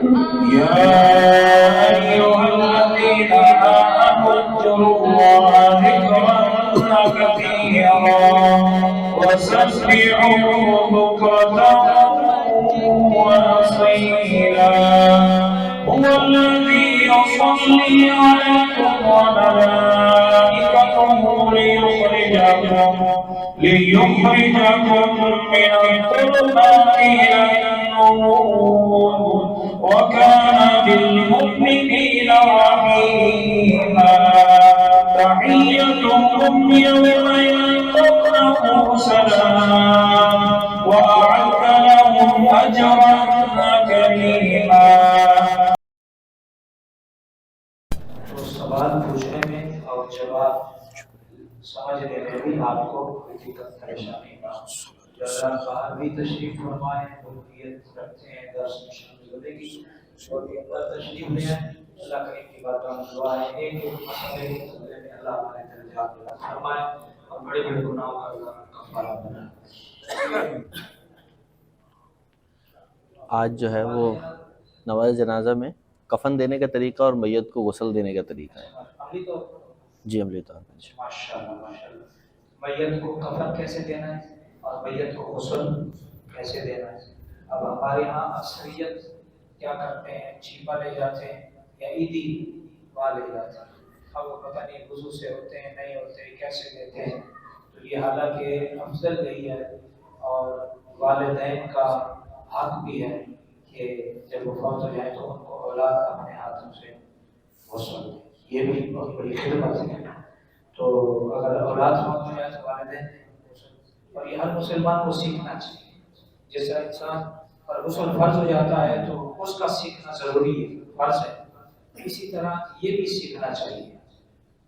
يا أيها الذين آمنوا اذكروا الله ذكرا كثيرا وسبحوه بكرة وأصيلا هو الذي يصلي عليكم وملائكته ليخرجكم من الظلمات إلى النور وكان بالمؤمنين رحيما تحيتهم يوم يلقونه سلام وأعد لهم أجرا كريما. سوال پوچھنے میں اور جواب سمجھنے میں بھی آپ کو کوئی دقت پریشانی نہ ہو. باہر بھی تشریف فرمائیں، ملکیت رکھتے ہیں، درس میں شامل ہونے کی اور اندر تشریف لے آئیں. اللہ کریم کی بارگاہ میں دعا ہے ایک مسئلے میں اللہ ہمارے درجات بلند فرمائے اور بڑے بڑے گناہوں کا اللہ کفارہ بنائے. آج جو ہے وہ نماز جنازہ میں کفن دینے کا طریقہ اور میت کو غسل دینے کا طریقہ ہے. جی عملی طور پر ماشاءاللہ ماشاءاللہ. میت کو کفن کیسے دینا ہے اور میت کو غسل کیسے دینا ہے؟ اب ہمارے یہاں اکثریت کیا کرتے ہیں، چھیپا لے جاتے ہیں یا عیدی لے جاتے ہیں. اب وہ پتہ نہیں وضو سے ہوتے ہیں نہیں ہوتے کیسے دیتے ہیں. تو یہ حالانکہ افضل یہی ہے اور والدین کا حق بھی ہے کہ جب وہ فوت ہو جائے تو ان کو اولاد اپنے ہاتھوں سے غسل دے. یہ بھی بہت بڑی خدمت ہے. تو اگر اولاد فوت ہو جائے تو والدین غسل، اور یہ ہر مسلمان کو سیکھنا چاہیے. جس طرح انسان پر غسل فرض ہو جاتا ہے تو اس کا سیکھنا ضروری ہے، فرض ہے. اسی طرح یہ بھی سیکھنا چاہیے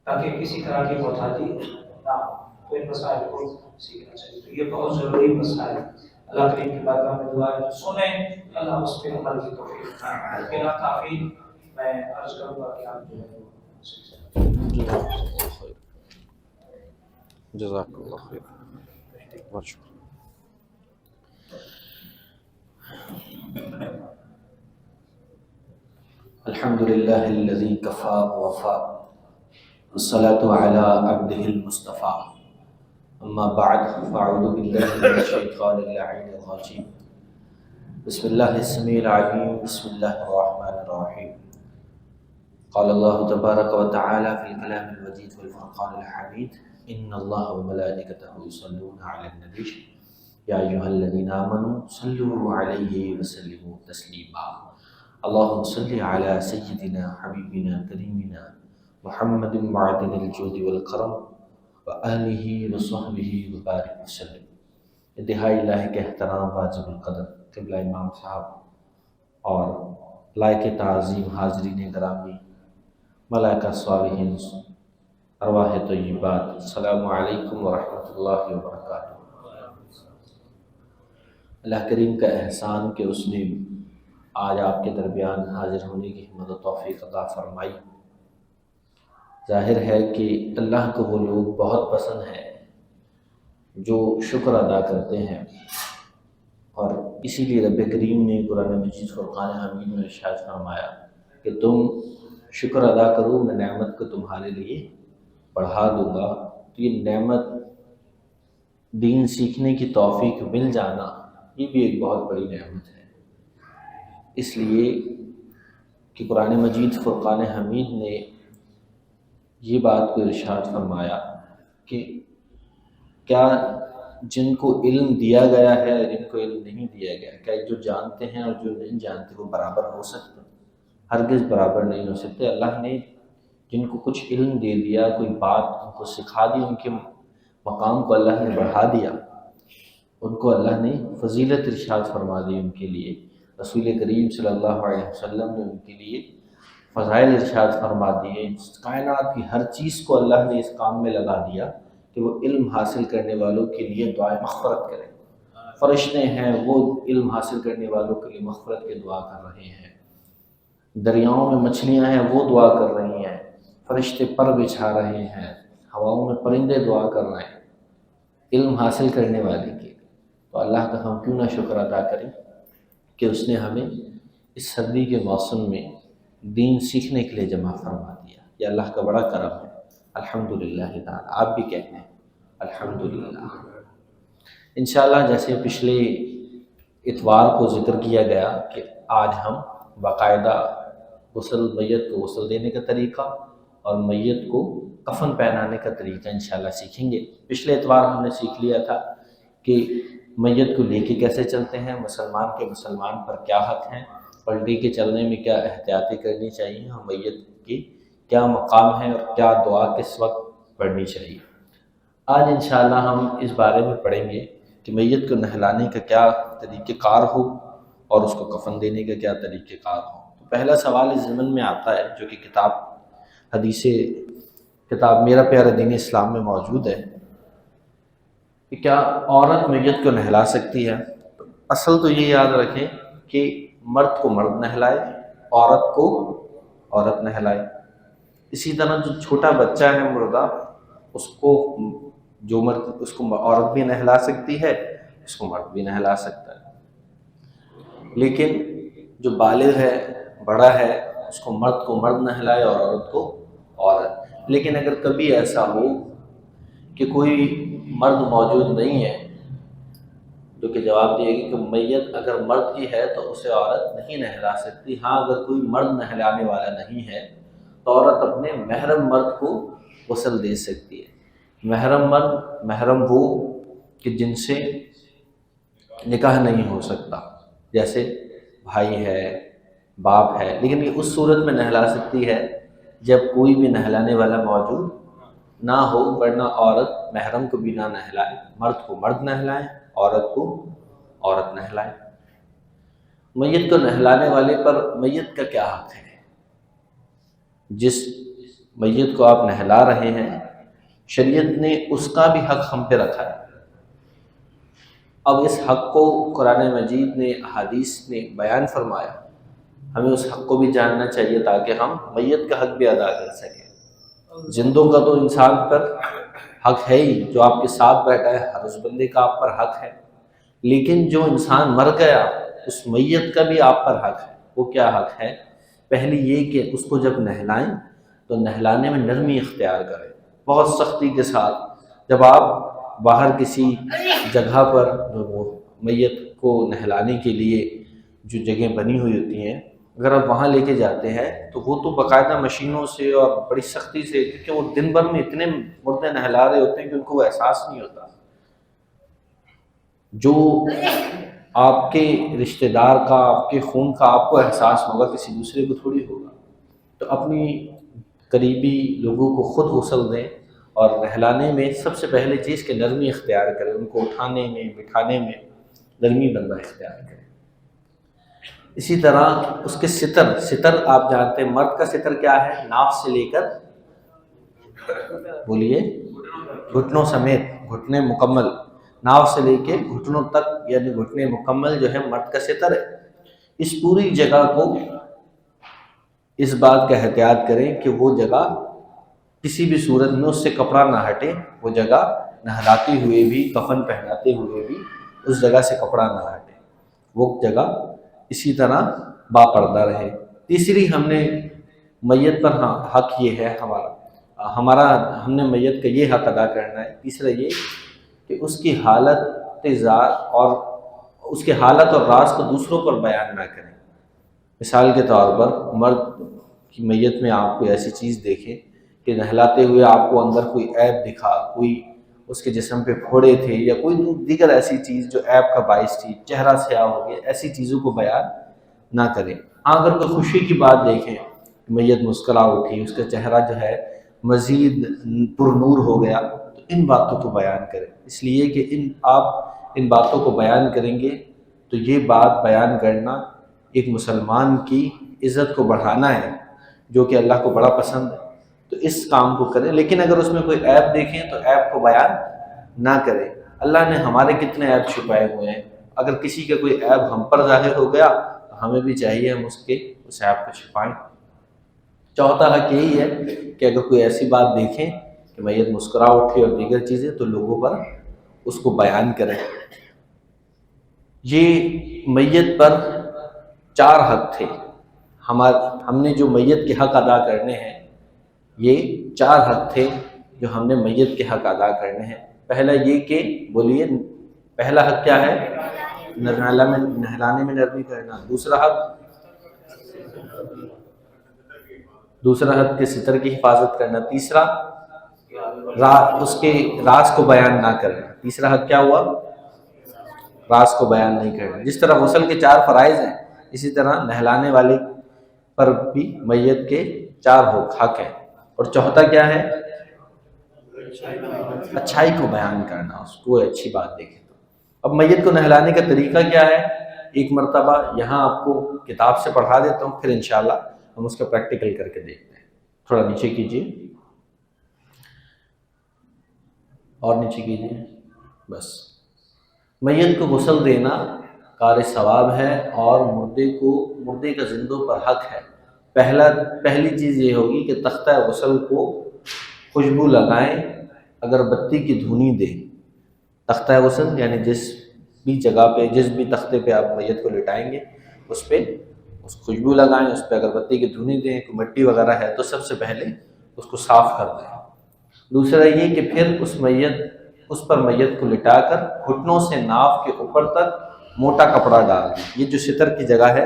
تاکہ کسی طرح کی محتاجی نہ ہو. تو ان مسائل کو سیکھنا چاہیے. تو یہ بہت ضروری مسائل. اللہ کریم کی بارگاہ میں دعا ہے سنیں، اللہ اس پہ عمل کی توفیق عطا. بلا تاخیر میں عرض کروں گا کہ آپ جو ہے جزاک اللہ خیر. بہت شکریہ. الحمد للہ الذی کفا ووفا والصلاة علی عبدہ المصطفى. اما بعد فاعوذ باللہ من الشیطان اللعین الرجیم. بسم اللہ السمیع العلیم. بسم اللہ الرحمن الرحیم. قال اللہ تبارک وتعالی فی الکلام المجید والفرقان الحمید ان اللہ وملائکتہ یصلون علی النبی یا ایھا الذین آمنوا صلوا علیہ وسلموا تسلیما. اللہم صلی علی سیدنا حبیبنا کریمنا محمد معدن الجود والکرم وآلہ وصحبہ وبارک وسلم. انتہائی لائق احترام واجب القدر قبلہ امام صاحب اور لائق تعظیم حاضرین گرامی، ملائکہ صالحین، ارواح طیبات، السلام علیکم ورحمۃ اللہ وبرکاتہ. اللہ کریم کا احسان کہ اس نے آج آپ کے درمیان حاضر ہونے کی ہمت و توفیق عطا فرمائی. ظاہر ہے کہ اللہ کو وہ لوگ بہت پسند ہیں جو شکر ادا کرتے ہیں، اور اسی لیے رب کریم نے قرآن مجید فرقان حمید میں ارشاد فرمایا کہ تم شکر ادا کرو، میں نعمت کو تمہارے لیے بڑھا دوں گا. تو یہ نعمت دین سیکھنے کی توفیق مل جانا یہ بھی ایک بہت بڑی نعمت ہے. اس لیے کہ قرآن مجید فرقان حمید نے یہ بات کو ارشاد فرمایا کہ کیا جن کو علم دیا گیا ہے اور جن کو علم نہیں دیا گیا، کیا جو جانتے ہیں اور جو نہیں جانتے وہ برابر ہو سکتے؟ ہرگز برابر نہیں ہو سکتے. اللہ نے جن کو کچھ علم دے دیا، کوئی بات ان کو سکھا دی، ان کے مقام کو اللہ نے بڑھا دیا، ان کو اللہ نے فضیلت ارشاد فرما دی. ان کے لیے رسول کریم صلی اللہ علیہ وسلم نے ان کے لیے فضائل ارشاد فرما دیے. کائنات کی ہر چیز کو اللہ نے اس کام میں لگا دیا کہ وہ علم حاصل کرنے والوں کے لیے دعائے مغفرت کریں. فرشتے ہیں وہ علم حاصل کرنے والوں کے لیے مغفرت کی دعا کر رہے ہیں. دریاؤں میں مچھلیاں ہیں وہ دعا کر رہی ہیں. فرشتے پر بچھا رہے ہیں. ہواؤں میں پرندے دعا کر رہے ہیں علم حاصل کرنے والے کے. تو اللہ کا ہم کیوں نہ شکر ادا کریں کہ اس نے ہمیں اس سردی کے موسم میں دین سیکھنے کے لیے جمع فرما دیا، یہ اللہ کا بڑا کرم ہے۔ الحمدللہ تعالی، آپ بھی کہتے ہیں الحمدللہ۔ انشاءاللہ جیسے پچھلے اتوار کو ذکر کیا گیا کہ آج ہم باقاعدہ میت کو غسل دینے کا طریقہ اور میت کو کفن پہنانے کا طریقہ انشاءاللہ سیکھیں گے۔ پچھلے اتوار ہم نے سیکھ لیا تھا کہ میت کو لے کے کیسے چلتے ہیں، مسلمان پر کیا حق ہیں، پلٹی کے چلنے میں کیا احتیاطی کرنی چاہیے، اور میت کی کیا مقام ہے اور کیا دعا کس وقت پڑھنی چاہیے۔ آج انشاءاللہ ہم اس بارے میں پڑھیں گے کہ میت کو نہلانے کا کیا طریقہ کار ہو اور اس کو کفن دینے کا کیا طریقہ کار ہو۔ تو پہلا سوال اس ضمن میں آتا ہے جو کہ کتاب میرا پیارا دین اسلام میں موجود ہے کہ کیا عورت میت کو نہلا سکتی ہے؟ اصل تو یہ یاد رکھیں کہ مرد کو مرد نہلائے، عورت کو عورت نہلائے۔ اسی طرح جو چھوٹا بچہ ہے مردہ، اس کو عورت بھی نہلا سکتی ہے، اس کو مرد بھی نہلا سکتا ہے۔ لیکن جو بالغ ہے، بڑا ہے، اس کو مرد نہلائے اور عورت کو عورت۔ لیکن اگر کبھی ایسا ہو کہ کوئی مرد موجود نہیں ہے، جو کہ جواب دے گی کہ میت اگر مرد کی ہے تو اسے عورت نہیں نہلا سکتی۔ ہاں اگر کوئی مرد نہلانے والا نہیں ہے تو عورت اپنے محرم مرد کو غسل دے سکتی ہے۔ محرم وہ کہ جن سے نکاح نہیں ہو سکتا، جیسے بھائی ہے، باپ ہے، لیکن یہ اس صورت میں نہلا سکتی ہے جب کوئی بھی نہلانے والا موجود نہ ہو، ورنہ عورت محرم کو بھی نہ نہلائے، مرد کو مرد نہلائے، عورت کو عورت نہلائے۔ میت کو نہلانے والے پر میت کا کیا حق ہے؟ جس میت کو آپ نہلا رہے ہیں، شریعت نے اس کا بھی حق ہم پہ رکھا ہے۔ اب اس حق کو قرآن مجید نے، احادیث نے بیان فرمایا، ہمیں اس حق کو بھی جاننا چاہیے تاکہ ہم میت کا حق بھی ادا کر سکیں۔ زندوں کا تو انسان پر حق ہے ہی، جو آپ کے ساتھ بیٹھا ہے ہر اس بندے کا آپ پر حق ہے، لیکن جو انسان مر گیا اس میت کا بھی آپ پر حق ہے۔ وہ کیا حق ہے؟ پہلی یہ کہ اس کو جب نہلائیں تو نہلانے میں نرمی اختیار کریں، بہت سختی کے ساتھ۔ جب آپ باہر کسی جگہ پر جو میت کو نہلانے کے لیے جو جگہیں بنی ہوئی ہوتی ہیں، اگر آپ وہاں لے کے جاتے ہیں تو وہ تو باقاعدہ مشینوں سے اور بڑی سختی سے، کیونکہ وہ دن بھر میں اتنے مردے نہلا رہے ہوتے ہیں کہ ان کو وہ احساس نہیں ہوتا۔ جو آپ کے رشتہ دار کا، آپ کے خون کا آپ کو احساس ہوگا، کسی دوسرے کو تھوڑی ہوگا۔ تو اپنی قریبی لوگوں کو خود غسل دیں، اور نہلانے میں سب سے پہلے چیز کہ نرمی اختیار کریں، ان کو اٹھانے میں بٹھانے میں نرمی بندہ اختیار کریں۔ اسی طرح اس کے ستر آپ جانتے ہیں، مرد کا ستر کیا ہے؟ ناف سے لے کر بولیے گھٹنوں سمیت، گھٹنے مکمل، ناف سے لے کے گھٹنوں تک، یعنی گھٹنے مکمل جو ہے مرد کا ستر ہے۔ اس پوری جگہ کو اس بات کا احتیاط کریں کہ وہ جگہ کسی بھی صورت میں اس سے کپڑا نہ ہٹے، وہ جگہ نہلاتے ہوئے بھی، کفن پہناتے ہوئے بھی اس جگہ سے کپڑا نہ ہٹے، وہ جگہ اسی طرح باپردہ رہے۔ تیسری ہم نے میت پر حق یہ ہے ہم نے میت کا یہ حق ادا کرنا ہے۔ تیسرا یہ کہ اس کی حالت اور راز کو دوسروں پر بیان نہ کریں۔ مثال کے طور پر مرد کی میت میں آپ کوئی ایسی چیز دیکھیں کہ نہلاتے ہوئے آپ کو اندر کوئی عیب دکھا، کوئی اس کے جسم پہ پھوڑے تھے یا کوئی دیگر ایسی چیز جو عیب کا باعث تھی، چہرہ سیاہ ہو گیا، ایسی چیزوں کو بیان نہ کریں۔ ہاں اگر کوئی خوشی کی بات دیکھیں، میت مسکرا اٹھی، اس کا چہرہ جو ہے مزید پر نور ہو گیا، تو ان باتوں کو بیان کریں، اس لیے کہ آپ ان باتوں کو بیان کریں گے تو یہ بات بیان کرنا ایک مسلمان کی عزت کو بڑھانا ہے، جو کہ اللہ کو بڑا پسند ہے۔ تو اس کام کو کریں، لیکن اگر اس میں کوئی عیب دیکھیں تو عیب کو بیان نہ کریں۔ اللہ نے ہمارے کتنے عیب چھپائے ہوئے ہیں، اگر کسی کا کوئی عیب ہم پر ظاہر ہو گیا تو ہمیں بھی چاہیے ہم اس عیب کو چھپائیں۔ چوتھا حق یہی ہے کہ اگر کوئی ایسی بات دیکھیں کہ میت مسکرا اٹھے اور دیگر چیزیں، تو لوگوں پر اس کو بیان کریں۔ یہ میت پر 4 حق تھے ہم نے جو میت کے حق ادا کرنے ہیں، یہ 4 حق تھے جو ہم نے میت کے حق ادا کرنے ہیں۔ پہلا یہ کہ بولیے، پہلا حق کیا ہے؟ نہلانے میں نرمی کرنا۔ دوسرا حق کے ستر کی حفاظت کرنا۔ تیسرا اس کے راز کو بیان نہ کرنا۔ تیسرا حق کیا ہوا؟ راز کو بیان نہیں کرنا۔ جس طرح غسل کے 4 فرائض ہیں، اسی طرح نہلانے والے پر بھی میت کے 4 حق ہیں۔ اور چوتھا کیا ہے؟ اچھائی کو بیان کرنا، اس کو اچھی بات دیکھیں۔ اب میت کو نہلانے کا طریقہ کیا ہے؟ ایک مرتبہ یہاں آپ کو کتاب سے پڑھا دیتا ہوں، پھر انشاءاللہ ہم اس کا پریکٹیکل کر کے دیکھتے ہیں۔ تھوڑا نیچے کیجیے، اور نیچے کیجیے، بس۔ میت کو غسل دینا کار ثواب ہے، اور مردے کا زندوں پر حق ہے۔ پہلی چیز یہ ہوگی کہ تختہ غسل کو خوشبو لگائیں، اگربتی کی دھونی دیں۔ تختہ غسل یعنی جس بھی جگہ پہ، جس بھی تختے پہ آپ میت کو لٹائیں گے، اس پہ خوشبو لگائیں، اس پہ اگربتی کی دھونی دیں۔ کوئی مٹی وغیرہ ہے تو سب سے پہلے اس کو صاف کر دیں۔ دوسرا یہ کہ پھر اس پر میت کو لٹا کر گھٹنوں سے ناف کے اوپر تک موٹا کپڑا ڈال دیں۔ یہ جو ستر کی جگہ ہے،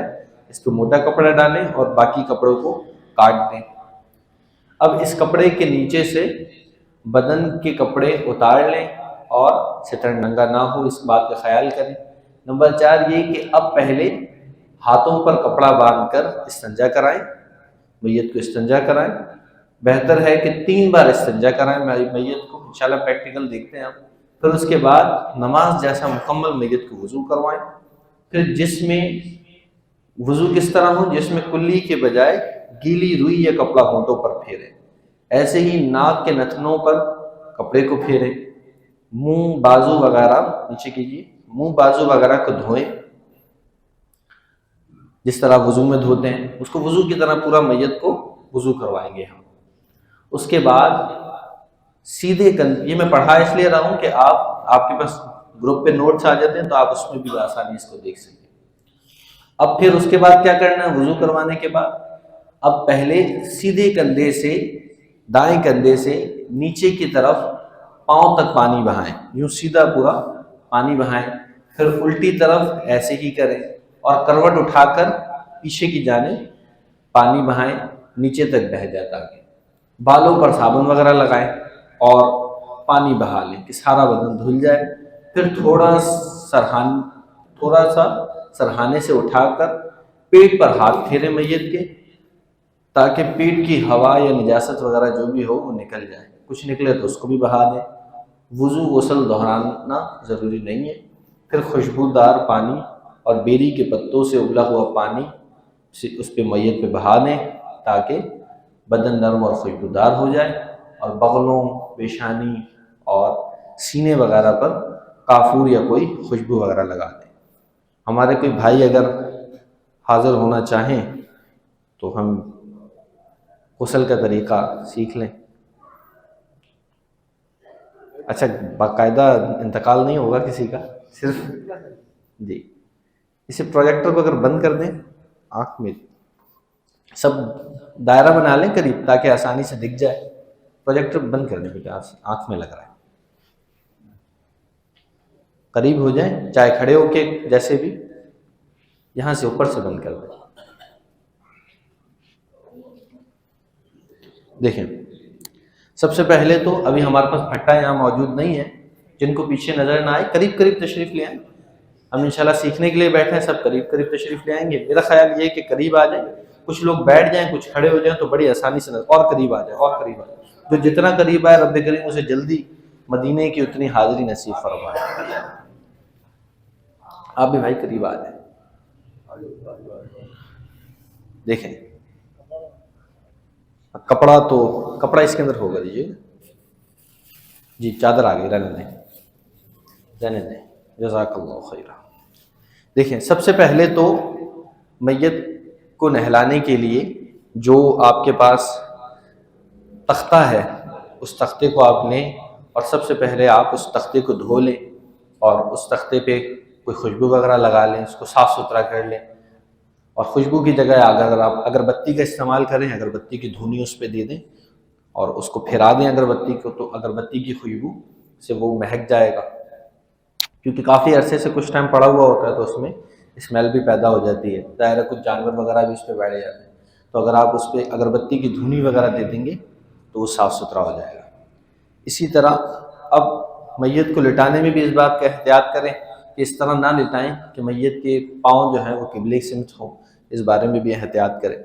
اس پہ موٹا کپڑا ڈالیں اور باقی کپڑوں کو کاٹ دیں۔ اب اس کپڑے کے نیچے سے بدن کے کپڑے اتار لیں اور ستر ننگا نہ ہو، اس بات کا خیال کریں۔ نمبر 4 یہ کہ اب پہلے ہاتھوں پر کپڑا باندھ کر استنجا کرائیں، میت کو استنجا کرائیں۔ بہتر ہے کہ 3 بار استنجا کرائیں میت کو، انشاءاللہ پریکٹیکل دیکھتے ہیں ہم۔ پھر اس کے بعد نماز جیسا مکمل میت کو وضو کروائیں۔ پھر جس میں وضو کس طرح ہو؟ جس میں کلی کے بجائے گیلی روئی یا کپڑا ہونٹوں پر پھیریں، ایسے ہی ناک کے نتنوں پر کپڑے کو پھیریں۔ منہ، بازو وغیرہ، نیچے کیجیے، منہ بازو وغیرہ کو دھوئیں جس طرح وضو میں دھوتے ہیں، اس کو وضو کی طرح پورا میت کو وضو کروائیں گے ہم۔ اس کے بعد سیدھے یہ میں پڑھا اس لیے رہا ہوں کہ آپ کے پاس گروپ پہ نوٹس آ جاتے ہیں تو آپ اس میں بھی آسانی اس کو دیکھ سکیں۔ اب پھر اس کے بعد کیا کرنا ہے؟ وضو کروانے کے بعد اب پہلے سیدھے کندھے سے، دائیں کندھے سے نیچے کی طرف پاؤں تک پانی بہائیں، یوں سیدھا پورا پانی بہائیں۔ پھر الٹی طرف ایسے ہی کریں اور کروٹ اٹھا کر پیچھے کی جانب پانی بہائیں، نیچے تک بہہ جاتا ہے۔ بالوں پر صابن وغیرہ لگائیں اور پانی بہا لیں کہ سارا بدن دھل جائے۔ پھر تھوڑا سا سرہانے سے اٹھا کر پیٹ پر ہاتھ پھیریں میت کے، تاکہ پیٹ کی ہوا یا نجاست وغیرہ جو بھی ہو وہ نکل جائے۔ کچھ نکلے تو اس کو بھی بہا دیں۔ وضو غسل دہرانا ضروری نہیں ہے۔ پھر خوشبودار پانی اور بیری کے پتوں سے ابلا ہوا پانی اس پہ میت پہ بہا دیں تاکہ بدن نرم اور خوشبودار ہو جائے، اور بغلوں، پیشانی اور سینے وغیرہ پر کافور یا کوئی خوشبو وغیرہ لگا دیں۔ ہمارے کوئی بھائی اگر حاضر ہونا چاہیں تو ہم غسل کا طریقہ سیکھ لیں۔ اچھا، باقاعدہ انتقال نہیں ہوگا کسی کا، صرف جی اسے پروجیکٹر کو اگر بند کر دیں، آنکھ میں سب دائرہ بنا لیں قریب تاکہ آسانی سے دکھ جائے۔ پروجیکٹر بند کر دیں بیٹا، آنکھ میں لگ رہا ہے، قریب ہو جائیں، چاہے کھڑے ہو کے جیسے بھی، یہاں سے اوپر سے بند کر دیں۔ دیکھیں، سب سے پہلے تو ابھی ہمارے پاس پھٹا یہاں موجود نہیں ہے، جن کو پیچھے نظر نہ آئے قریب تشریف لے آئیں۔ ہم انشاءاللہ سیکھنے کے لیے بیٹھے ہیں، سب قریب تشریف لے آئیں گے۔ میرا خیال یہ ہے کہ قریب آ جائیں، کچھ لوگ بیٹھ جائیں، کچھ کھڑے ہو جائیں تو بڑی آسانی سے اور قریب آ جائیں، اور قریب آ جائیں۔ جو جتنا قریب آئے رب کریم اسے جلدی مدینے کی اتنی حاضری نصیب فرمائے۔ آپ بھی بھائی قریب آ جائیں۔ دیکھیں کپڑا اس کے اندر ہوگا، دیجیے جی، چادر آ گئی، رہنے دیں، جزاک اللہ خیرہ۔ دیکھیں، سب سے پہلے تو میت کو نہلانے کے لیے جو آپ کے پاس تختہ ہے، اس تختے کو آپ لیں اور سب سے پہلے آپ اس تختے کو دھو لیں اور اس تختے پہ کوئی خوشبو وغیرہ لگا لیں، اس کو صاف ستھرا کر لیں اور خوشبو کی جگہ اگر آپ اگربتی کا استعمال کریں، اگربتی کی دھونی اس پہ دے دیں اور اس کو پھیرا دیں اگربتی کو، تو اگربتی کی خوشبو سے وہ مہک جائے گا، کیونکہ کافی عرصے سے کچھ ٹائم پڑا ہوا ہوتا ہے تو اس میں اسمیل بھی پیدا ہو جاتی ہے، ظاہر ہے کچھ جانور وغیرہ بھی اس پہ بیٹھ جاتے ہیں، تو اگر آپ اس پہ اگربتی کی دھونی وغیرہ دے دیں گے تو وہ صاف ستھرا ہو جائے گا۔ اسی طرح اب میت کو لٹانے میں بھی اس بات کا احتیاط کریں کہ اس طرح نہ لٹائیں کہ میت کے پاؤں جو ہیں وہ قبلے کی سمت ہوں، اس بارے میں بھی احتیاط کریں۔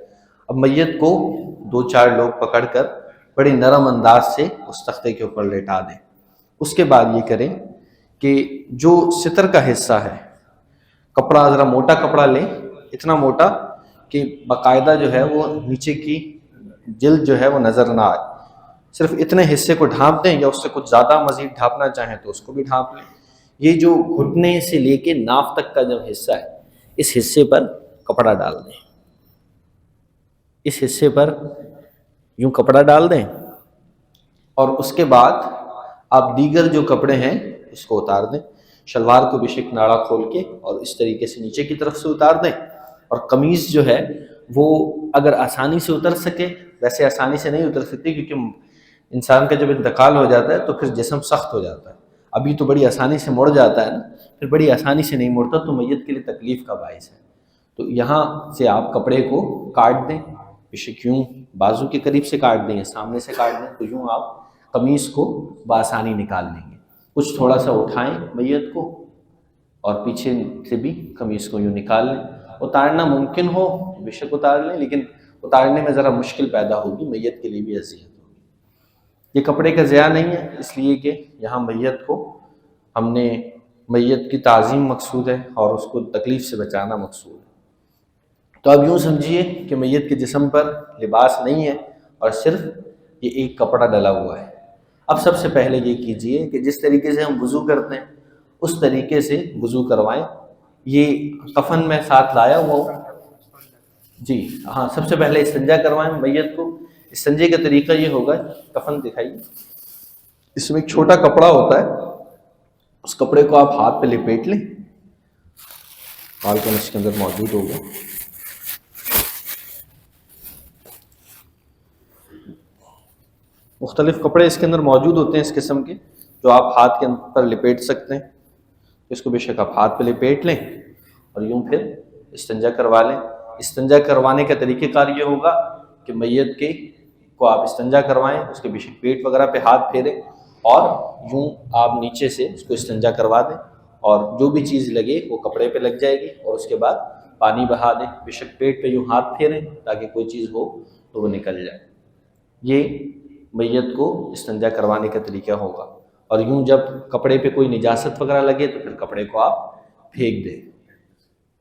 اب میت کو 2-4 لوگ پکڑ کر بڑی نرم انداز سے اس تختے کے اوپر لٹا دیں۔ اس کے بعد یہ کریں کہ جو ستر کا حصہ ہے، کپڑا ذرا موٹا کپڑا لیں، اتنا موٹا کہ باقاعدہ جو ہے وہ نیچے کی جلد جو ہے وہ نظر نہ آئے، صرف اتنے حصے کو ڈھانپ دیں، یا اس سے کچھ زیادہ مزید ڈھانپنا چاہیں تو اس کو بھی ڈھانپ لیں۔ یہ جو گھٹنے سے لے کے ناف تک کا جو حصہ ہے، اس حصے پر کپڑا ڈال دیں، اس حصے پر یوں کپڑا ڈال دیں، اور اس کے بعد آپ دیگر جو کپڑے ہیں اس کو اتار دیں، شلوار کو بھی شک ناڑا کھول کے اور اس طریقے سے نیچے کی طرف سے اتار دیں، اور قمیض جو ہے وہ اگر آسانی سے اتر سکے، ویسے آسانی سے نہیں اتر سکتی کیونکہ انسان کا جب انتقال ہو جاتا ہے تو پھر جسم سخت ہو جاتا ہے، ابھی تو بڑی آسانی سے مڑ جاتا ہے نا، پھر بڑی آسانی سے نہیں مڑتا تو میت کے لیے تکلیف کا باعث ہے۔ تو یہاں سے آپ کپڑے کو کاٹ دیں، بشک یوں بازو کے قریب سے کاٹ دیں یا سامنے سے کاٹ دیں، تو یوں آپ قمیص کو بآسانی نکال لیں گے۔ کچھ تھوڑا سا اٹھائیں میت کو اور پیچھے سے بھی قمیص کو یوں نکال لیں۔ اتارنا ممکن ہو بے شک اتار لیں، لیکن اتارنے میں ذرا مشکل پیدا ہوگی، میت کے لیے بھی اذیت ہوگی۔ یہ کپڑے کا ضیاع نہیں ہے، اس لیے کہ یہاں میت کو ہم نے میت کی تعظیم مقصود ہے اور اس کو تکلیف سے بچانا مقصود ہے۔ تو اب یوں سمجھیے کہ میت کے جسم پر لباس نہیں ہے اور صرف یہ ایک کپڑا ڈلا ہوا ہے۔ اب سب سے پہلے یہ کیجئے کہ جس طریقے سے ہم وضو کرتے ہیں اس طریقے سے وضو کروائیں۔ یہ کفن میں ساتھ لایا ہوا جی ہاں، سب سے پہلے استنجا کروائیں میت کو۔ استنجے کا طریقہ یہ ہوگا، کفن دکھائیے، اس میں ایک چھوٹا کپڑا ہوتا ہے، اس کپڑے کو آپ ہاتھ پہ لپیٹ لیں، بالکل اس کے اندر موجود ہوگا۔ مختلف کپڑے اس کے اندر موجود ہوتے ہیں اس قسم کے، جو آپ ہاتھ کے پر لپیٹ سکتے ہیں، اس کو بے شک آپ ہاتھ پہ لپیٹ لیں اور یوں پھر استنجا کروا لیں۔ استنجا کروانے کا طریقہ کار یہ ہوگا کہ میت کے کو آپ استنجا کروائیں، اس کے بے شک پیٹ وغیرہ پہ ہاتھ پھیریں اور یوں آپ نیچے سے اس کو استنجا کروا دیں، اور جو بھی چیز لگے وہ کپڑے پہ لگ جائے گی، اور اس کے بعد پانی بہا دیں، بے شک پیٹ پہ یوں ہاتھ پھیریں تاکہ کوئی چیز ہو تو وہ نکل جائے۔ یہ میت کو استنجا کروانے کا طریقہ ہوگا، اور یوں جب کپڑے پہ کوئی نجاست وغیرہ لگے تو پھر کپڑے کو آپ پھینک دیں۔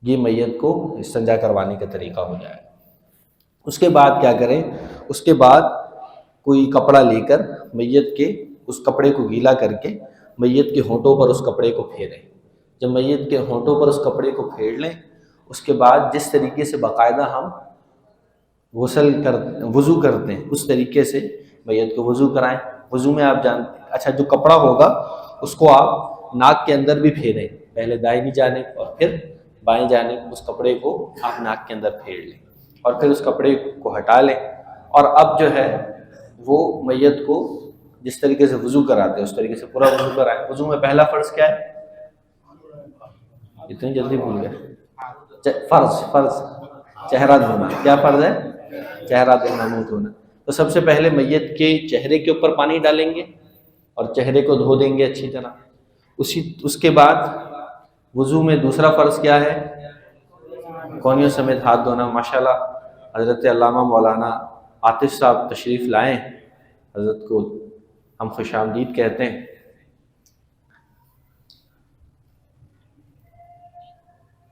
یہ میت کو استنجا کروانے کا طریقہ ہو جائے۔ اس کے بعد کیا کریں؟ اس کے بعد کوئی کپڑا لے کر میت کے اس کپڑے کو گیلا کر کے میت کے ہونٹوں پر اس کپڑے کو پھیریں۔ جب میت کے ہونٹوں پر اس کپڑے کو پھیر لیں، اس کے بعد جس طریقے سے باقاعدہ ہم وضو کرتے ہیں اس طریقے سے میت کو وضو کرائیں۔ وضو میں آپ جانتے ہیں، اچھا جو کپڑا ہوگا اس کو آپ ناک کے اندر بھی پھیریں، پہلے دائنی جانب اور پھر بائیں جانب اس کپڑے کو آپ ناک کے اندر پھیر لیں، اور پھر اس کپڑے کو ہٹا لیں۔ اور اب جو ہے وہ میت کو جس طریقے سے وضو کراتے ہیں اس طریقے سے پورا وضو کرائیں۔ وضو میں پہلا فرض کیا ہے؟ اتنی جلدی بھول گئے، فرض چہرہ دھونا۔ کیا فرض ہے؟ چہرہ دھونا، منہ دھونا۔ تو سب سے پہلے میت کے چہرے کے اوپر پانی ڈالیں گے اور چہرے کو دھو دیں گے اچھی طرح۔ اس کے بعد وضو میں دوسرا فرض کیا ہے؟ کونیوں سمیت ہاتھ دھونا۔ ماشاءاللہ حضرت علامہ مولانا عاطف صاحب تشریف لائیں، حضرت کو ہم خوش آمدید کہتے ہیں۔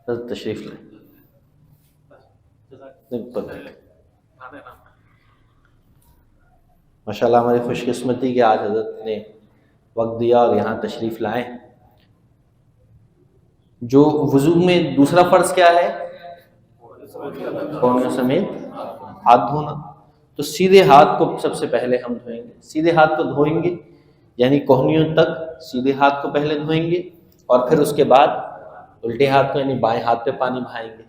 حضرت تشریف لائیں۔ ماشاءاللہ ہماری خوش قسمتی کہ آج حضرت نے وقت دیا اور یہاں تشریف لائیں۔ جو وضو میں دوسرا فرض کیا ہے؟ کونیوں سمیت ہاتھ دھونا۔ تو سیدھے ہاتھ کو سب سے پہلے ہم دھوئیں گے، سیدھے ہاتھ کو دھوئیں گے، یعنی کوہنیوں تک سیدھے ہاتھ کو پہلے دھوئیں گے، اور پھر اس کے بعد الٹے ہاتھ کو یعنی بائیں ہاتھ پہ پانی بہائیں گے،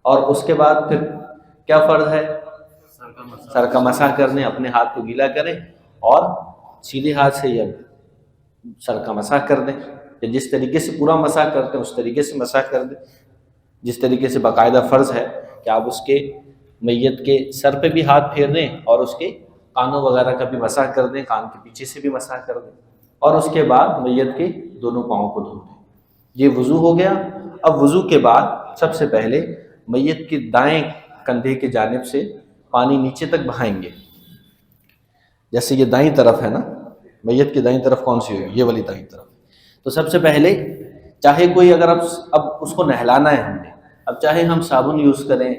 اور اس کے بعد پھر کیا فرض ہے؟ سر کا مسح کرنے، اپنے ہاتھ کو گیلا کریں اور سیدھے ہاتھ سے یہ سر کا مسح کر دیں، کہ جس طریقے سے پورا مسح کرتے ہیں اس طریقے سے مسح کر دیں، جس طریقے سے باقاعدہ فرض ہے کہ آپ اس کے میت کے سر پہ بھی ہاتھ پھیر دیں اور اس کے کانوں وغیرہ کا بھی مسح کر دیں، کان کے پیچھے سے بھی مسح کر دیں، اور اس کے بعد میت کے دونوں پاؤں کو دھو دیں۔ یہ وضو ہو گیا۔ اب وضو کے بعد سب سے پہلے میت کے دائیں کندھے کی جانب سے پانی نیچے تک بہائیں گے، جیسے یہ دائیں طرف ہے نا، میت کی دائیں طرف کون سی ہوگی؟ یہ والی دائیں طرف۔ تو سب سے پہلے چاہے کوئی اگر اب اس کو نہلانا ہے ہم نے، اب چاہے ہم صابن یوز کریں،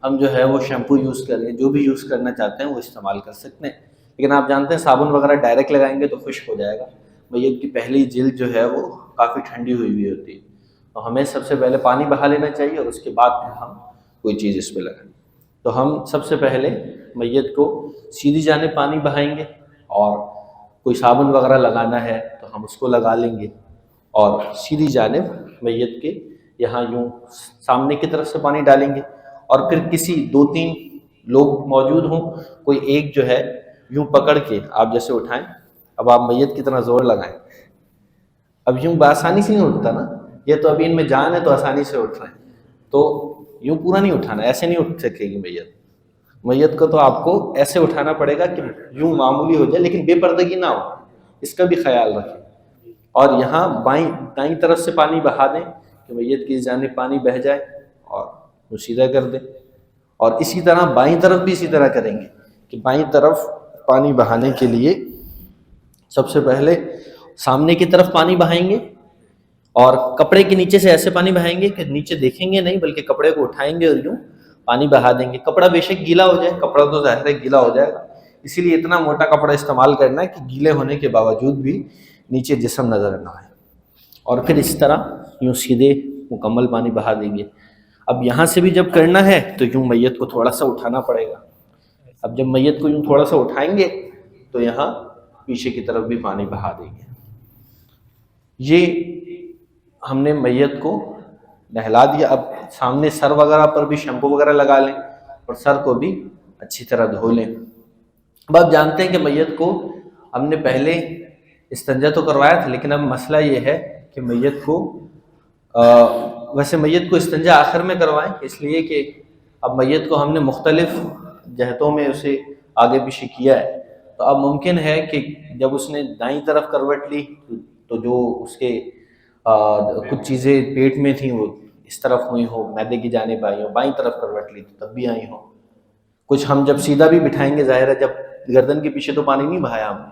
ہم جو ہے وہ شیمپو یوز کریں، جو بھی یوز کرنا چاہتے ہیں وہ استعمال کر سکتے ہیں، لیکن آپ جانتے ہیں صابن وغیرہ ڈائریکٹ لگائیں گے تو خشک ہو جائے گا، میت کی پہلی جلد جو ہے وہ کافی ٹھنڈی ہوئی ہوتی ہے، تو ہمیں سب سے پہلے پانی بہا لینا چاہیے اور اس کے بعد پھر ہم کوئی چیز اس پہ لگائیں۔ تو ہم سب سے پہلے میت کو سیدھی جانب پانی بہائیں گے، اور کوئی صابن وغیرہ لگانا ہے تو ہم اس کو لگا لیں گے، اور سیدھی جانب میت کے یہاں یوں سامنے کی طرف سے پانی ڈالیں گے، اور پھر کسی 2-3 لوگ موجود ہوں، کوئی ایک جو ہے یوں پکڑ کے آپ جیسے اٹھائیں، اب آپ میت کی طرح زور لگائیں، اب یوں بآسانی سے نہیں اٹھتا نا، یہ تو ابھی ان میں جان ہے تو آسانی سے اٹھ رہے ہیں، تو یوں پورا نہیں اٹھانا، ایسے نہیں اٹھ سکے گی میت کو تو آپ کو ایسے اٹھانا پڑے گا کہ یوں معمولی ہو جائے لیکن بے پردگی نہ ہو، اس کا بھی خیال رکھیں، اور یہاں دائیں طرف سے پانی بہا دیں کہ میت کی جانب پانی بہہ جائے اور وہ سیدھا کر دیں، اور اسی طرح بائیں طرف بھی اسی طرح کریں گے کہ بائیں طرف پانی بہانے کے لیے سب سے پہلے سامنے کی طرف پانی بہائیں گے، اور کپڑے کے نیچے سے ایسے پانی بہائیں گے کہ نیچے دیکھیں گے نہیں بلکہ کپڑے کو اٹھائیں گے اور یوں پانی بہا دیں گے۔ کپڑا بے شک گیلا ہو جائے، کپڑا تو ظاہر ہے گیلا ہو جائے گا، اسی لیے اتنا موٹا کپڑا استعمال کرنا ہے کہ گیلے ہونے کے باوجود بھی نیچے جسم نظر نہ آئے، اور پھر اس طرح یوں سیدھے مکمل پانی بہا دیں گے۔ اب یہاں سے بھی جب کرنا ہے تو یوں میت کو تھوڑا سا اٹھانا پڑے گا، اب جب میت کو یوں تھوڑا سا اٹھائیں گے تو یہاں پیچھے کی طرف بھی پانی بہا دیں گے۔ یہ ہم نے میت کو نہلا دیا، اب سامنے سر وغیرہ پر بھی شیمپو وغیرہ لگا لیں اور سر کو بھی اچھی طرح دھو لیں۔ اب آپ جانتے ہیں کہ میت کو ہم نے پہلے استنجا تو کروایا تھا، لیکن اب مسئلہ یہ ہے کہ میت کو ویسے میت کو استنجا آخر میں کروائیں، اس لیے کہ اب میت کو ہم نے مختلف جہتوں میں اسے آگے پیچھے کیا ہے، تو اب ممکن ہے کہ جب اس نے دائیں طرف کروٹ لی تو جو اس کے کچھ چیزیں پیٹ میں تھیں وہ اس طرف ہوئی ہوں، معدے کی جانب آئی ہوں، بائیں طرف کروٹ لی تو تب بھی آئی ہوں، کچھ ہم جب سیدھا بھی بٹھائیں گے، ظاہر ہے جب گردن کے پیچھے تو پانی نہیں بہایا ہم نے،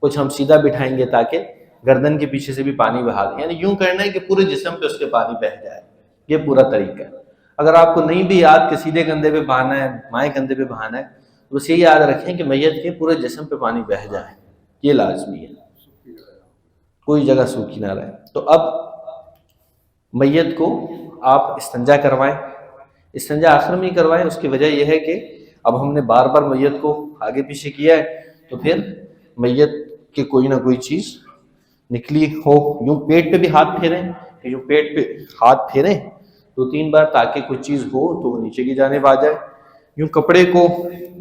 کچھ ہم سیدھا بٹھائیں گے تاکہ گردن کے پیچھے سے بھی پانی بہا دیں، یعنی یوں کرنا ہے کہ پورے جسم پہ اس کے پانی بہہ جائے، یہ پورا طریقہ ہے۔ اگر آپ کو نہیں بھی یاد کہ سیدھے کندھے پہ بہانا ہے، بائیں کندھے پہ بہانا ہے، تو بس یہ یاد رکھیں کہ میت کے پورے جسم پہ پانی بہہ جائے، یہ لازمی ہے، کوئی جگہ سوکھی نہ رہے۔ تو اب میت کو آپ استنجا کروائیں، استنجا آخر میں ہی کروائیں، اس کی وجہ یہ ہے کہ اب ہم نے بار بار میت کو آگے پیچھے کیا ہے تو پھر میت کے کوئی نہ کوئی چیز نکلی ہو، یوں پیٹ پہ بھی ہاتھ پھیریں، یوں پیٹ پہ ہاتھ پھیریں 2-3 بار تاکہ کوئی چیز ہو تو وہ نیچے کی جانب آ جائے، یوں کپڑے کو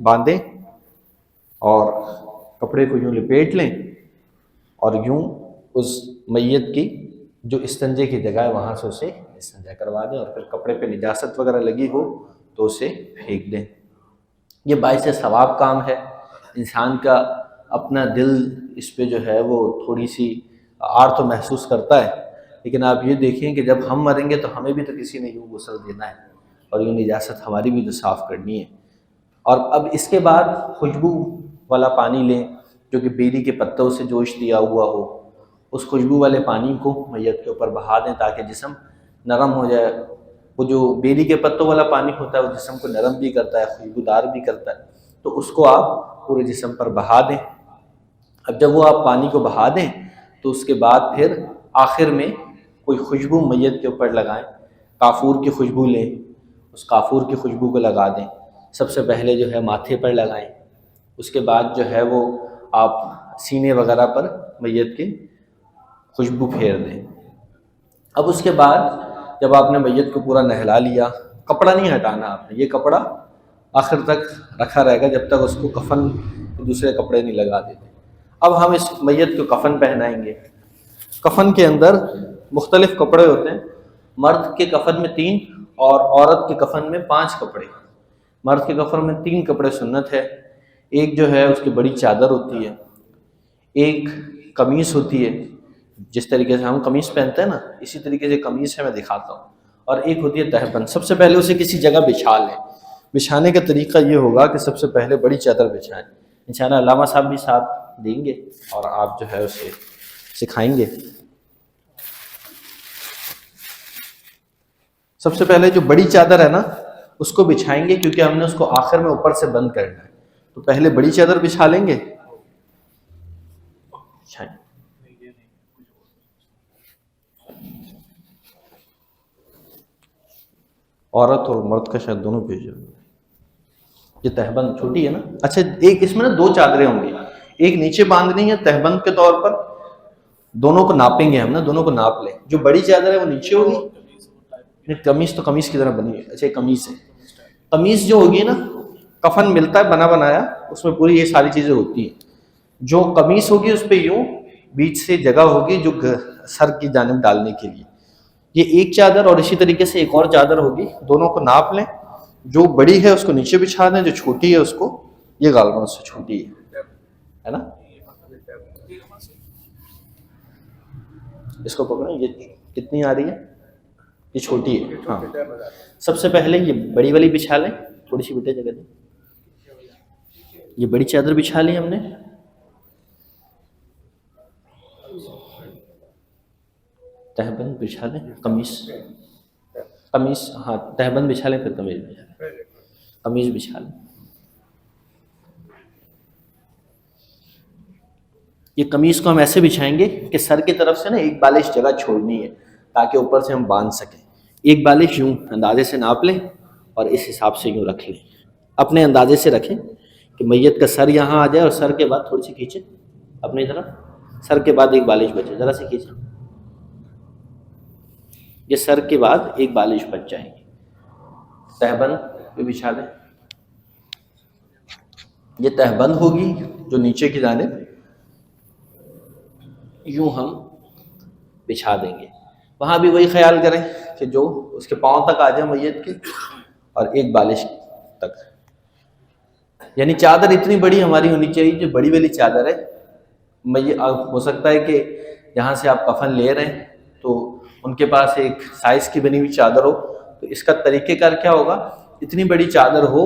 باندھیں اور کپڑے کو یوں لپیٹ لیں اور یوں اس میت کی جو استنجے کی جگہ ہے وہاں سے اسے استنجا کروا دیں، اور پھر کپڑے پہ نجاست وغیرہ لگی ہو تو اسے پھینک دیں۔ یہ باعث ثواب کام ہے، انسان کا اپنا دل اس پہ جو ہے وہ تھوڑی سی آڑ تو محسوس کرتا ہے، لیکن آپ یہ دیکھیں کہ جب ہم مریں گے تو ہمیں بھی تو کسی نے یوں غسل دینا ہے اور یوں نجاست ہماری بھی تو صاف کرنی ہے۔ اور اب اس کے بعد خوشبو والا پانی لیں جو کہ بیری کے پتوں سے جوش دیا ہوا ہو، اس خوشبو والے پانی کو میت کے اوپر بہا دیں تاکہ جسم نرم ہو جائے۔ وہ جو بیری کے پتوں والا پانی ہوتا ہے وہ جسم کو نرم بھی کرتا ہے، خوشبودار بھی کرتا ہے، تو اس کو آپ پورے جسم پر بہا دیں۔ اب جب وہ آپ پانی کو بہا دیں تو اس کے بعد پھر آخر میں کوئی خوشبو میت کے اوپر لگائیں، کافور کی خوشبو لیں، اس کافور کی خوشبو کو لگا دیں، سب سے پہلے جو ہے ماتھے پر لگائیں، اس کے بعد جو ہے وہ آپ سینے وغیرہ پر میت کی خوشبو پھیر دیں۔ اب اس کے بعد جب آپ نے میت کو پورا نہلا لیا، کپڑا نہیں ہٹانا آپ نے، یہ کپڑا آخر تک رکھا رہے گا جب تک اس کو کفن دوسرے کپڑے نہیں لگا دیتے۔ اب ہم اس میت کو کفن پہنائیں گے۔ کفن کے اندر مختلف کپڑے ہوتے ہیں، مرد کے کفن میں 3 اور عورت کے کفن میں 5 کپڑے۔ مرد کے کفن میں 3 کپڑے سنت ہے، ایک جو ہے اس کی بڑی چادر ہوتی ہے، ایک قمیص ہوتی ہے، جس طریقے سے ہم قمیص پہنتے ہیں نا اسی طریقے سے قمیص ہے، میں دکھاتا ہوں، اور ایک ہوتی ہے تہبند۔ سب سے پہلے اسے کسی جگہ بچھا لیں۔ بچھانے کا طریقہ یہ ہوگا کہ سب سے پہلے بڑی چادر بچھائیں، انشاءاللہ علامہ صاحب بھی ساتھ دیں گے اور آپ جو ہے اسے سکھائیں گے۔ سب سے پہلے جو بڑی چادر ہے نا اس کو بچھائیں گے، کیونکہ ہم نے اس کو آخر میں اوپر سے بند کرنا ہے، تو پہلے بڑی چادر بچھا لیں گے۔ عورت اور مرد کا شاید دونوں بھیجا، یہ تہبند چھوٹی ہے نا۔ اچھا ایک اس میں نا 2 چادریں ہوں گی، ایک نیچے باندھنی ہے تہبند کے طور پر، دونوں کو ناپیں گے ہم نا، دونوں کو ناپ لیں۔ جو بڑی چادر ہے وہ نیچے ہوگی، قمیص تو قمیص کی طرح بنی ہے، اچھا قمیص ہے، قمیص جو ہوگی نا کفن ملتا ہے بنا بنایا، اس میں پوری یہ ساری چیزیں ہوتی ہیں۔ جو قمیص ہوگی اس پہ یوں بیچ سے جگہ ہوگی جو سر کی جانب ڈالنے کے لیے، یہ ایک چادر، اور اسی طریقے سے ایک اور چادر ہوگی، دونوں کو ناپ لیں۔ جو بڑی ہے اس کو نیچے بچھا دیں، جو چھوٹی ہے اس کو، یہ غالباً اس سے چھوٹی ہے نا، اس کو پکڑیں، یہ کتنی آ رہی ہے، یہ چھوٹی ہے، ہاں۔ سب سے پہلے یہ بڑی والی بچھا لیں، تھوڑی سی بیٹے جگہ دیں، یہ بڑی چادر بچھا لی ہم نے، تہبند بچھا لیں، قمیص ہاں تہبند بچھا لیں، پھر قمیض بچھا لیں، قمیض بچھا لیں۔ یہ قمیص کو ہم ایسے بچھائیں گے کہ سر کی طرف سے نا ایک بالش جگہ چھوڑنی ہے تاکہ اوپر سے ہم باندھ سکیں۔ ایک بالش یوں اندازے سے ناپ لیں اور اس حساب سے یوں رکھ لیں، اپنے اندازے سے رکھیں کہ میت کا سر یہاں آ جائے، اور سر کے بعد تھوڑی سی کھینچیں اپنی طرف، سر کے بعد ایک بالش بچے، ذرا سی کھینچیں، یہ سر کے بعد ایک بالش بچ جائیں گے۔ تہبند پہ بچھا دیں، یہ تہبند ہوگی جو نیچے کی جانب یوں ہم بچھا دیں گے۔ وہاں بھی وہی خیال کریں کہ جو اس کے پاؤں تک آ جائے میت کے، اور ایک بالش تک، یعنی چادر اتنی بڑی ہماری ہونی چاہیے، جو بڑی والی چادر ہے۔ ہو سکتا ہے کہ یہاں سے آپ کفن لے رہے ہیں تو ان کے پاس ایک سائز کی بنی ہوئی چادر ہو، تو اس کا طریقہ کار کیا ہوگا، اتنی بڑی چادر ہو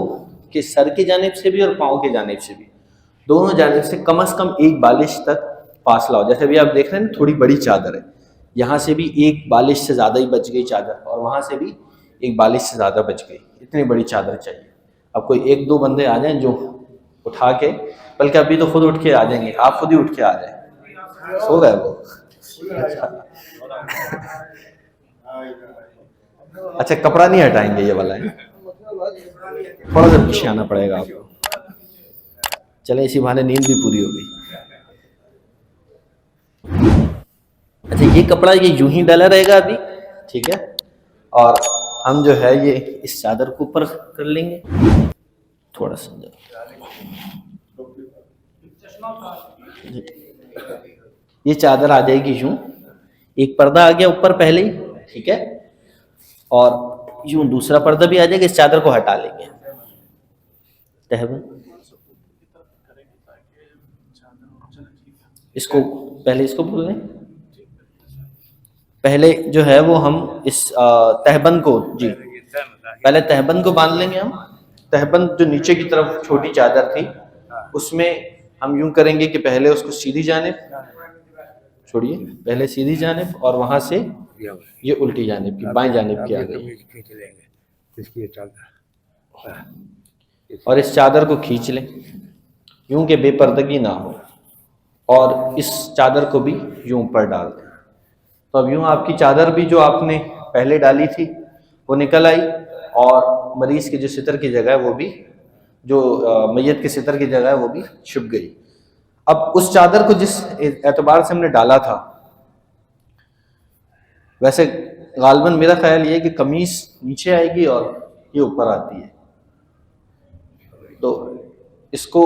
کہ سر کی جانب سے بھی اور پاؤں کی جانب سے بھی، دونوں جانب سے کم از کم ایک بالش تک فاصلہ ہو۔ جیسے ابھی آپ دیکھ رہے ہیں تھوڑی بڑی چادر ہے، یہاں سے بھی ایک بالش سے زیادہ ہی بچ گئی چادر، اور وہاں سے بھی ایک بالش سے زیادہ بچ گئی، اتنی بڑی چادر چاہیے۔ اب کوئی 1-2 بندے آ جائیں جو اٹھا کے، بلکہ ابھی تو خود اٹھ کے آ جائیں گے، آپ خود ہی اٹھ کے آ جائیں، سو گئے وہ؟ اچھا کپڑا نہیں ہٹائیں گے، یہ والا ہے، تھوڑا سا پیچھے آنا پڑے گا آپ کو۔ چلیں اسی بہانے نیند بھی پوری ہو گئی۔ اچھا یہ کپڑا یہ یوں ہی ڈالا رہے گا ابھی، ٹھیک ہے، اور ہم جو ہے یہ اس چادر کو اوپر کر لیں گے تھوڑا سا، یہ چادر آ جائے گی یوں، ایک پردہ آ گیا اوپر پہلے ہی، ٹھیک ہے، اور یوں دوسرا پردہ بھی آ جائے گا، اس چادر کو ہٹا لیں گے۔ اس کو پہلے اس کو بول لیں، پہلے جو ہے وہ ہم اس تہبند کو، جی پہلے تہبند کو باندھ لیں گے ہم۔ تہبند جو نیچے کی طرف چھوٹی چادر تھی اس میں ہم یوں کریں گے کہ پہلے اس کو سیدھی جانب چھوڑیے، پہلے سیدھی جانب، اور وہاں سے یہ الٹی جانب کی، بائیں جانب کی آ گئی، اور اس چادر کو کھینچ لیں یوں کہ بے پردگی نہ ہو، اور اس چادر کو بھی یوں اوپر ڈال دیں۔ تو اب یوں آپ کی چادر بھی جو آپ نے پہلے ڈالی تھی وہ نکل آئی، اور مریض کے جو ستر کی جگہ ہے وہ بھی، جو میت کے ستر کی جگہ ہے وہ بھی چھپ گئی۔ اب اس چادر کو جس اعتبار سے ہم نے ڈالا تھا، ویسے غالباً میرا خیال یہ ہے کہ قمیص نیچے آئے گی اور یہ اوپر آتی ہے. تو اس کو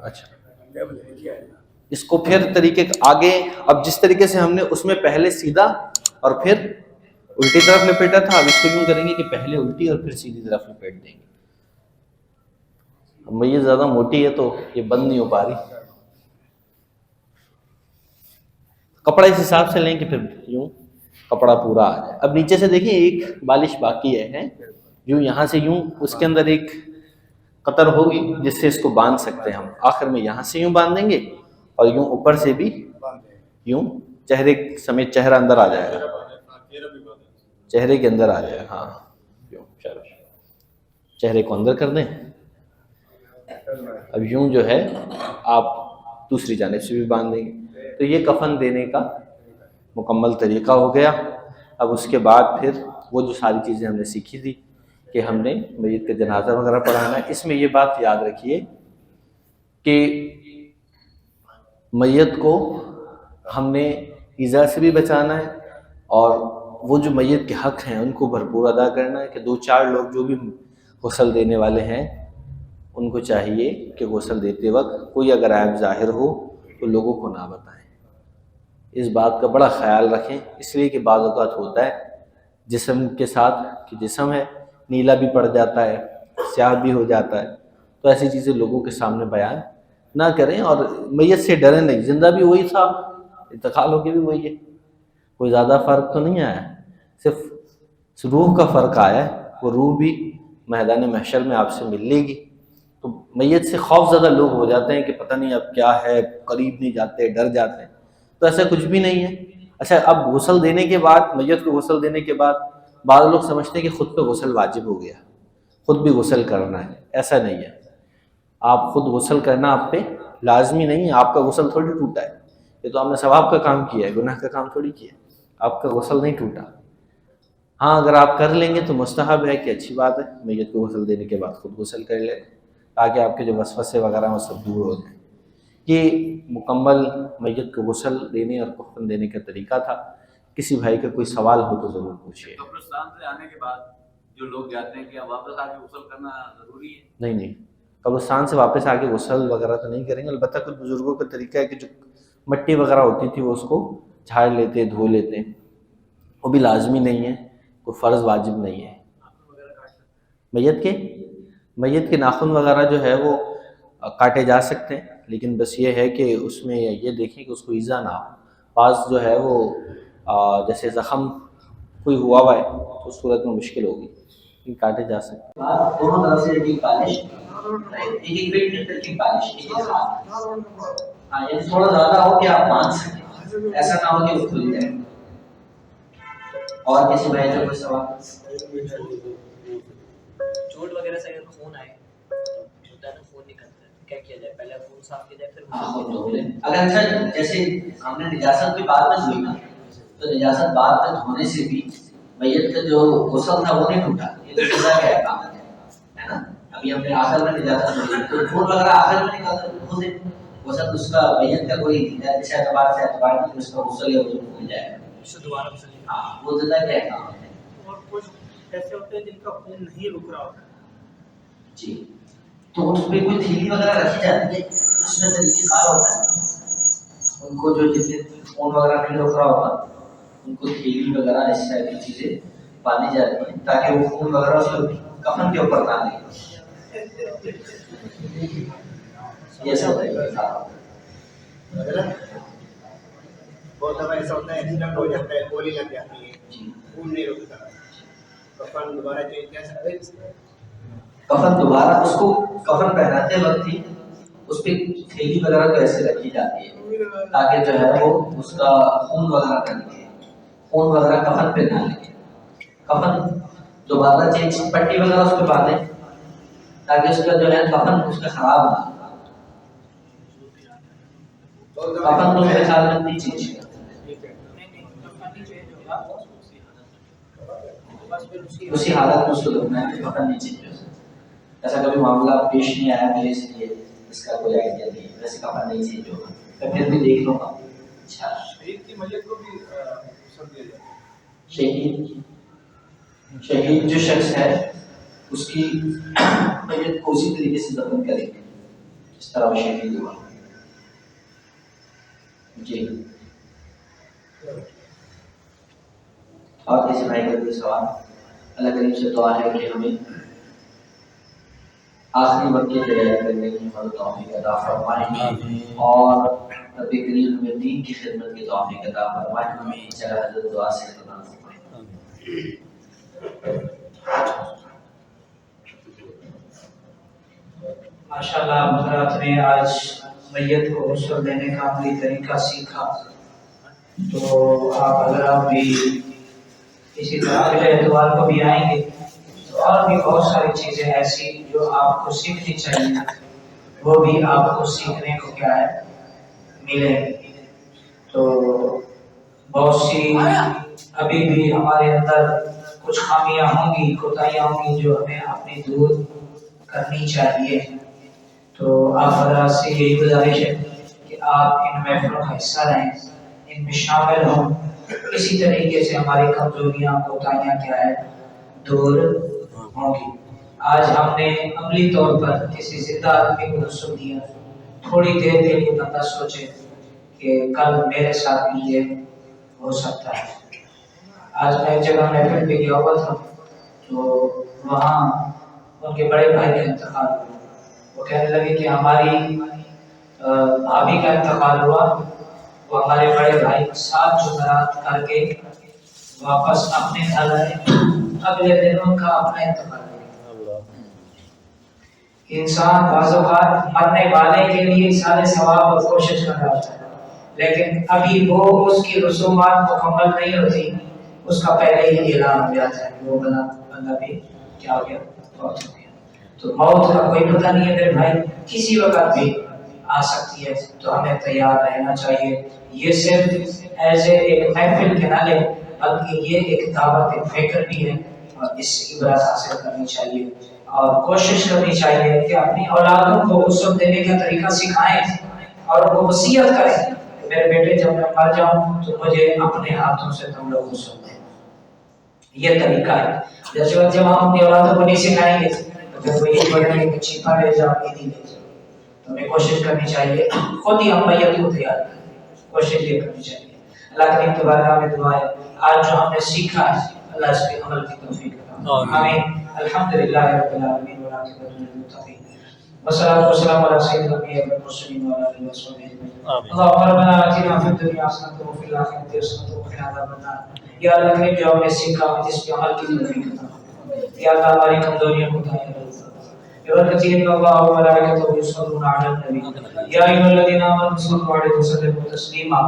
اچھا اس کو پھر طریقے آگے، اب جس طریقے سے ہم نے اس میں پہلے سیدھا اور پھر الٹی طرف لپیٹا تھا، اب اس کو یوں کریں گے کہ پہلے الٹی اور پھر سیدھی طرف لپیٹ دیں گے. اب یہ زیادہ موٹی ہے تو یہ بند نہیں ہو پا رہی. کپڑا اس حساب سے لیں کہ پھر یوں کپڑا پورا آ جائے. اب نیچے سے دیکھیں ایک بالش باقی ہے، یوں یہاں سے یوں اس کے اندر ایک قطر ہوگی جس سے اس کو باندھ سکتے ہیں ہم. آخر میں یہاں سے یوں باندھ دیں گے اور یوں اوپر سے بھی یوں چہرے سمیت چہرہ اندر آ جائے گا، چہرے کے اندر آ جائے گا. ہاں یوں چلو چہرے کو اندر کر دیں. اب یوں جو ہے آپ دوسری جانب سے بھی باندھ دیں گے. تو یہ کفن دینے کا مکمل طریقہ ہو گیا. اب اس کے بعد پھر وہ جو ساری چیزیں ہم نے سیکھی تھی کہ ہم نے میت کا جنازہ وغیرہ پڑھانا ہے. اس میں یہ بات یاد رکھیے کہ میت کو ہم نے ایذا سے بھی بچانا ہے اور وہ جو میت کے حق ہیں ان کو بھرپور ادا کرنا ہے. کہ 2-4 لوگ جو بھی غسل دینے والے ہیں ان کو چاہیے کہ غسل دیتے وقت کوئی اگر عیب ظاہر ہو تو لوگوں کو نہ بتائیں. اس بات کا بڑا خیال رکھیں، اس لیے کہ بعض اوقات ہوتا ہے جسم کے ساتھ کہ جسم ہے نیلا بھی پڑ جاتا ہے، سیاہ بھی ہو جاتا ہے. تو ایسی چیزیں لوگوں کے سامنے بیان نہ کریں اور میت سے ڈریں نہیں. زندہ بھی وہی تھا، انتقال ہو کے بھی وہی ہے، کوئی زیادہ فرق تو نہیں آیا، صرف روح کا فرق آیا ہے. وہ روح بھی میدان محشر میں آپ سے مل لے گی. تو میت سے خوف زدہ لوگ ہو جاتے ہیں کہ پتہ نہیں اب کیا ہے، قریب نہیں جاتے، ڈر جاتے ہیں. تو ایسا کچھ بھی نہیں ہے. اچھا اب غسل دینے کے بعد، میت کو غسل دینے کے بعد بعض لوگ سمجھتے ہیں کہ خود پہ غسل واجب ہو گیا، خود بھی غسل کرنا ہے. ایسا نہیں ہے. آپ خود غسل کرنا آپ پہ لازمی نہیں ہے. آپ کا غسل تھوڑی ٹوٹا ہے، یہ تو آپ نے ثواب کا کام کیا ہے، گناہ کا کام تھوڑی کیا ہے. آپ کا غسل نہیں ٹوٹا. ہاں اگر آپ کر لیں گے تو مستحب ہے کہ اچھی بات ہے، میت کو غسل دینے کے بعد خود غسل کر لیں تاکہ آپ کے جو وسوسے وغیرہ وہ سب دور ہو جائیں. یہ مکمل میت کو غسل دینے اور کفن دینے کا طریقہ تھا. کسی بھائی کا کوئی سوال ہو تو ضرور پوچھیے. قبرستان سے آنے کے بعد جو لوگ جاتے ہیں کیا واپس آ کے غسل کرنا ضروری ہے؟ نہیں، قبرستان سے واپس آ کے غسل وغیرہ تو نہیں کریں گے. البتہ کچھ بزرگوں کا طریقہ ہے کہ جو مٹی وغیرہ ہوتی تھی وہ اس کو جھاڑ لیتے، دھو لیتے. وہ بھی لازمی نہیں ہے، کوئی فرض واجب نہیں ہے. میت کے ناخن وغیرہ جو ہے وہ کاٹے جا سکتے ہیں، لیکن بس یہ ہے کہ اس میں یہ دیکھیں کہ اس کو ایذا نہ ہو. بعض جو ہے وہ جیسے زخم کوئی ہوا ہے تو اس صورت میں مشکل ہوگی، یہ کاٹے جا سکتے ہیں. دونوں طرف سے ایک پالش، ایک پیٹ ایک پالش، یعنی تھوڑا زیادہ ہو کہ آپ باندھ سکیں، ایسا نہ ہو کہ وہ کھل جائے. اور کسی بھائی کا کوئی سوال؟ چوٹ وغیرہ سے اگر خون آئے ہوتا ہے نا، خون نکلتا ہے، کیا کیا جائے؟ پہلے خون صاف کیا جائے پھر اگر اچھا جیسے ہم نے نجاست بھی بعد میں دھوئی نا، تو نجاست بعد میں دھونے سے بھی میت کا جو غسل تھا وہ نہیں ٹوٹا. یہ تو سزا کا احکام ہے نا. ابھی ہم نے آخر میں نجاست دھوئی تو خون وغیرہ آخر میں نکالتے دھو دیں، غسل اس کا میت کا کوئی جس اعتبار سے اعتبار نہیں، اس کا غسل یا وضو ہو جائے گا. دوبارہ غسل. ہاں وہ سزا کا احکام ہے. اور کچھ ایسے ہوتے ہیں جن کا خون نہیں رک رہا ہوتا جی، تو اس پہ کوئی تھیلی وغیرہ رکھی جاتی ہے، اس میں طریقہ کار ہوتا ہے. ان کو جو جتنے خون وغیرہ نہیں رک رہا ہوتا ان کو تھیلی وغیرہ اس طرح کی چیزیں باندھی جاتی ہیں تاکہ وہ خون وغیرہ اس کو کفن کے اوپر نہ لے. یہ سب طریقہ بہت دفعہ ایسا ہوتا ہے ایکسیڈنٹ ہو جاتا ہے، گولی لگ جاتی ہے، خون نہیں رکتا، کفن دوبارہ چینج کر سکتے ہیں. کفن دوبارہ اس کو کفن پہناتے وقت ہی اس پہ تھیلی وغیرہ تو ایسے رکھی جاتی ہے تاکہ جو ہے وہ اس کا خون وغیرہ کر لے، خون وغیرہ کفن پہ نہ لے. کفن دوبارہ چینج پٹی وغیرہ اس پہ باندھیں تاکہ اس کا جو ہے کفن اس کا خراب نہ ہو. کفن تو میرے خیال میں نہیں چینج کرتے، اسی حالت میں اس کو رکھنا ہے، کفن نہیں چینج ہو سکتا. ایسا کبھی معاملہ پیش نہیں آیا مجھے، اس لیے اس کا کوئی آئیڈیا نہیں ہے. ویسے کفن نہیں چینج ہوگا، میں پھر بھی دیکھ لوں گا. اچھا شہید کی میت کو بھی غسل دیا جاتا ہے. شہید جو شخص ہے اس کی میت کو اسی طریقے سے دفن کریں گے اس طرح وہ شہید ہوا. جی اور کسی بھائی کا کوئی سوال؟ اللہ کریم سے دعا ہے کہ ہمیں آخری وقت کی تیاری کرنے کی ہمیں توفیق عطا فرمائے اور رب کریم ہمیں دین کی خدمت کی توفیق عطا فرمائے. ہمیں چلا حضرت دعا سے عطا فرمائے. ماشاءاللہ حضرات نے آج میت کو غسل دینے کا عملی طریقہ سیکھا. تو آپ اگر آپ بھی اسی طرح اگلے اتوار کو بھی آئیں گے تو اور بھی بہت ساری چیزیں ایسی جو آپ کو سیکھنی چاہیے وہ بھی آپ کو سیکھنے کو کیا ہے ملیں گے. تو بہت سی ابھی بھی ہمارے اندر کچھ خامیاں ہوں گی، کوتاہیاں ہوں گی جو ہمیں اپنی دور کرنی چاہیے. تو آپ حضرات سے یہی گزارش ہے کہ آپ ان محفلوں کا حصہ رہیں، ان میں شامل ہوں. اسی طریقے سے ہماری کمزوریاں کوتاہیاں کیا ہے دور ہوں گی. آج ہم نے عملی طور پر کسی زندہ آدمی کو غسل دیا. تھوڑی دیر کے لیے بندہ سوچے کہ کل میرے ساتھ بھی یہ ہو سکتا ہے. آج میں ایک جگہ محفل پہ گیا ہوا تھا تو وہاں ان کے بڑے بھائی کا انتقال ہوا. وہ کہنے لگے کہ ہماری بھابھی کا انتقال ہوا. وہ ہمارے بڑے بھائی 7 جمعرات کر کے واپس اپنے گھر آئے. اگلے دن ان کا اپنا انتقال ہوا. انسان بعض اوقات مرنے والے کے لیے سارے ثواب اور کوشش کر رہا ہے، لیکن ابھی وہ اس کی رسومات مکمل نہیں ہوتی، اس کا پہلے ہی اعلان ہو جاتا ہے وہ بندہ بھی کیا ہو گیا، موت ہو گیا. تو موت کا کوئی پتہ نہیں ہے میرے بھائی، کسی وقت بھی آ سکتی ہے. تو ہمیں تیار رہنا چاہیے. یہ صرف ایز اے ایک محفل کے نہ لیں بلکہ یہ ایک دعوت فکر بھی ہے اور اس سے عبرت حاصل کرنی چاہیے اور کوشش کرنی چاہیے کہ اپنی اولادوں کو غسل دینے کا طریقہ سکھائیں اور ان کو وصیت کریں کہ میرے بیٹے جب میں مر جاؤں تو مجھے اپنے ہاتھوں سے تم لوگ غسل دیں. یہ طریقہ ہے. جیسے جب ہم اپنی اولادوں کو نہیں سکھائیں گے تو پھر وہ یہ بولیں گے کہ چھپا لے جاؤ عیدی لے جاؤ. تو ہمیں کوشش کرنی چاہیے خود ہی ہم میت کو تیار کریں. کوشش یہ کرنی چاہیے. اللہ کریم کے بارگاہ میں دعا ہے آج جو ہم نے سیکھا ہے اللہ اس پہ عمل کی توفیق عطا فرمائے. الحمدللہ رب العالمین والعاقبۃ للمتقین والصلاة والسلام على سيد الأنبياء والمرسلين وعلى آله وصحبه أجمعين. اللهم ربنا آتنا في الدنيا حسنة وفي الآخرة حسنة وقنا عذاب النار. یا اللہ کریم جو ہم نے سیکھا جس پہ عمل کی توفیق عطا فرمائے. یا اللہ ہماری کمزوریوں کو دور کر. بركة إن الله وملائكته يصلون على النبي يا أيها الذين آمنوا صلوا عليه وسلموا تسليما.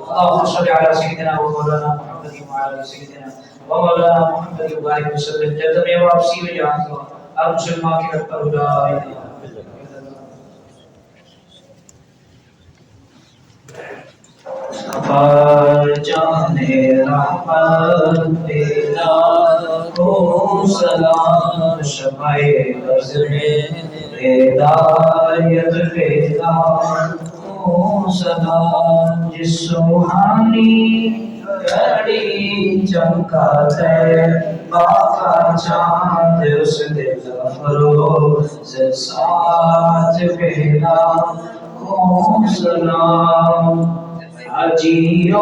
اللهم صل على سيدنا ومولانا محمد وعلى آل سيدنا ومولانا محمد وبارك وسلم. جد میں واپسی میں جان دو اور مسلمان کی رب پر لا الہ الا اللہ. جانے رحمت پیدا کو سلام شمع بز میں ہدایت پیدا کو سلام. جس سبحانی گھڑی چمکا ہے باقا چاند اس دل فروز ساتھ پیدا کو سلام. اجیو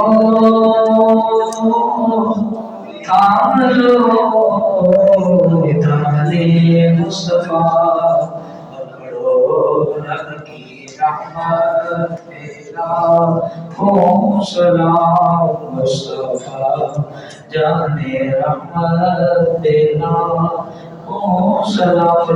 کاملو اتانے مصطفیٰ پکڑو رب کی رحمت پیدا ہو سلام. مصطفیٰ جانے رحمت پیدا ہو سلام.